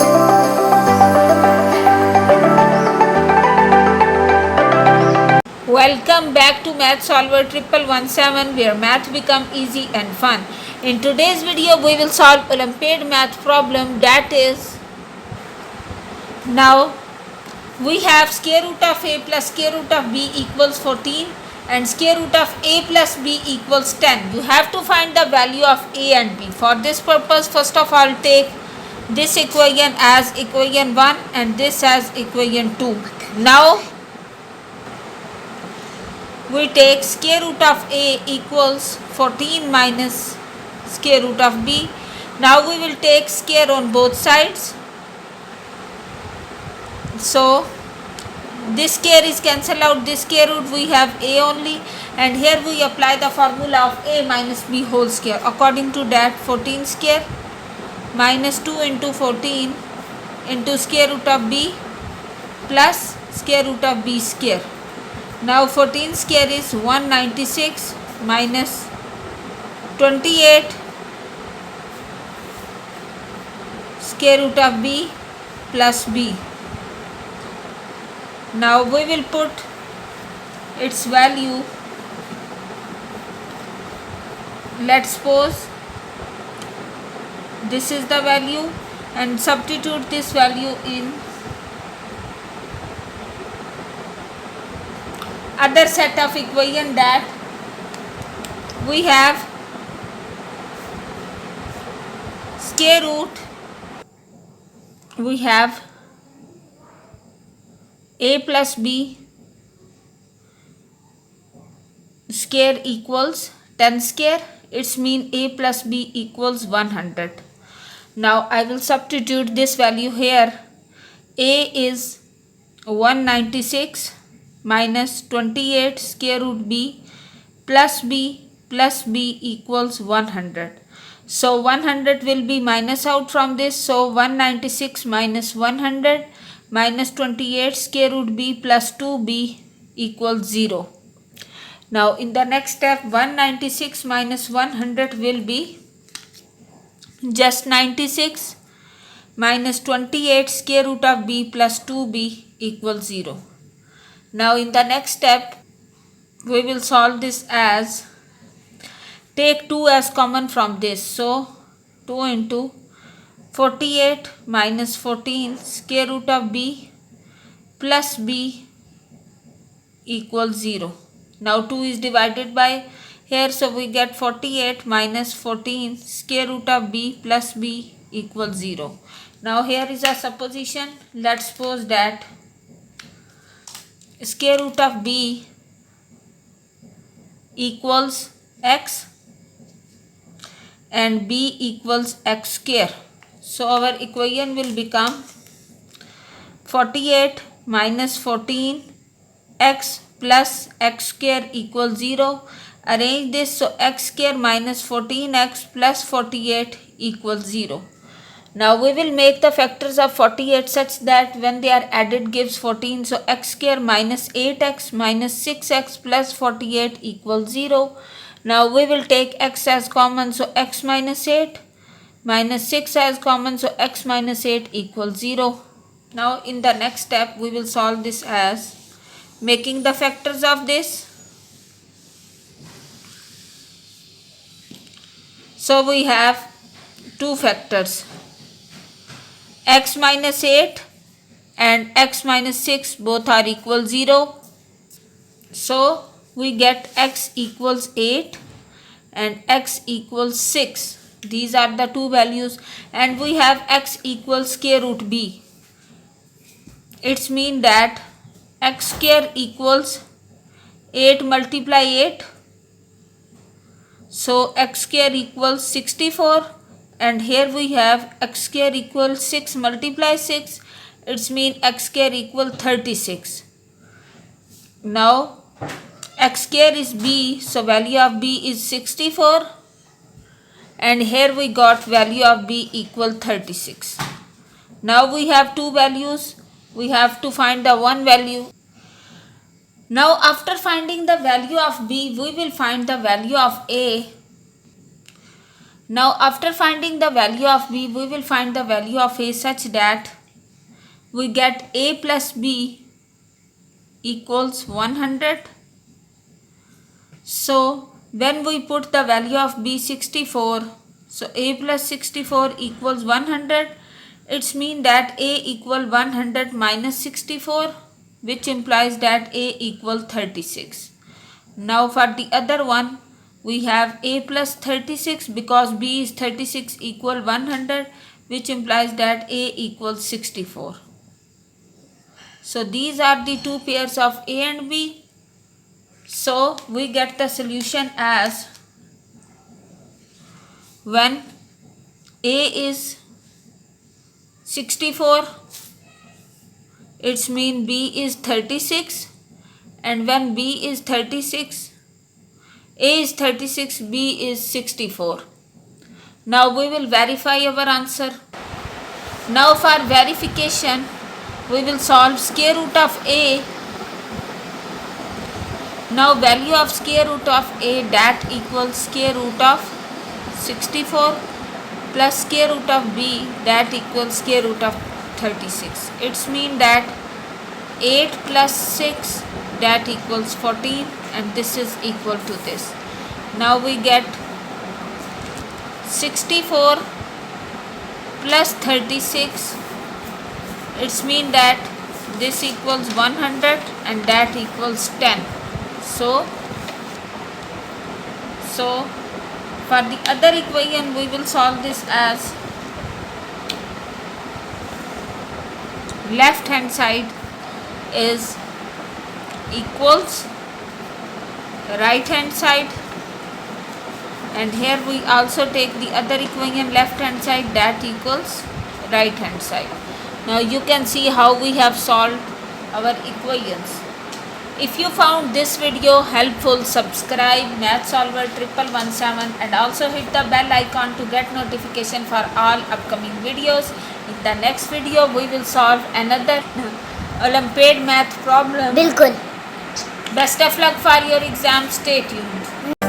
Welcome back to Math Solver 1117, where math become easy and fun. In today's video we will solve Olympiad math problem, that is, now we have square root of a plus square root of b equals 14 and square root of a plus b equals 10. You have to find the value of a and b. For this purpose, first of all, take this equation as equation 1 and this as equation 2. Now we take square root of a equals 14 minus square root of b. Now we will take square on both sides. So this square is cancelled out, this square root we have a only, and here we apply the formula of a minus b whole square. According to that, 14 square minus 2 into 14 into square root of b plus square root of b square. Now 14 square is 196 minus 28 square root of b plus b. Now we will put its value. Let's suppose this is the value and substitute this value in other set of equation, that we have square root, we have a plus b square equals 10 square. It's mean a plus b equals 100. Now I will substitute this value here. A is 196 minus 28 square root b plus b equals 100. So 100 will be minus out from this. So 196 minus 100 minus 28 square root b plus 2b equals 0. Now in the next step, 196 minus 100 will be just 96 minus 28 square root of b plus 2b equals 0. Now in the next step, we will solve this as, take 2 as common from this. So 2 into 48 minus 14 square root of b plus b equals 0. Now 2 is divided by here, so we get 48 minus 14 square root of b plus b equals 0. Now here is a supposition. Let's suppose that square root of b equals x and b equals x square. So our equation will become 48 minus 14 x plus x square equals 0. Arrange this, so x square minus 14x plus 48 equals 0. Now we will make the factors of 48 such that when they are added gives 14. So x square minus 8x minus 6x plus 48 equals 0. Now we will take x as common, so x minus 8 minus 6 as common, so x minus 8 equals 0. Now in the next step, we will solve this as making the factors of this. So we have two factors, x minus 8 and x minus 6, both are equal 0. So we get x equals 8 and x equals 6. These are the two values, and we have x equals square root b. It's mean that x square equals 8 multiply 8. So x square equals 64, and here we have x square equals 6 multiply 6. It's mean x square equals 36. Now x square is b, so value of b is 64. And here we got value of b equal 36. Now we have two values. We have to find the one value. Now after finding the value of b, we will find the value of a. Now after finding the value of b, we will find the value of a such that we get a plus b equals 100. So when we put the value of b 64, so a plus 64 equals 100. It's mean that a equal 100 minus 64, which implies that a equal 36. Now for the other one, we have a plus 36 because b is 36 equal 100, which implies that a equals 64. So these are the two pairs of a and b. So we get the solution as when a is 64, it's mean b is 36, and when b is 36, a is 36, b is 64. Now we will verify our answer. Now for verification, we will solve square root of a. Now value of square root of a, that equals square root of 64 plus square root of b, that equals square root of 36. It's mean that 8 plus 6, that equals 14, and this is equal to this. Now we get 64 plus 36. It's mean that this equals 100 and that equals 10. So for the other equation, we will solve this as left hand side is equals right hand side, and here we also take the other equation left hand side, that equals right hand side. Now you can see how we have solved our equations. If you found this video helpful, subscribe Math Solver 1117 and also hit the bell icon to get notification for all upcoming videos. In the next video, we will solve another Olympiad Math problem. बिल्कुल. Best of luck for your exam. Stay tuned.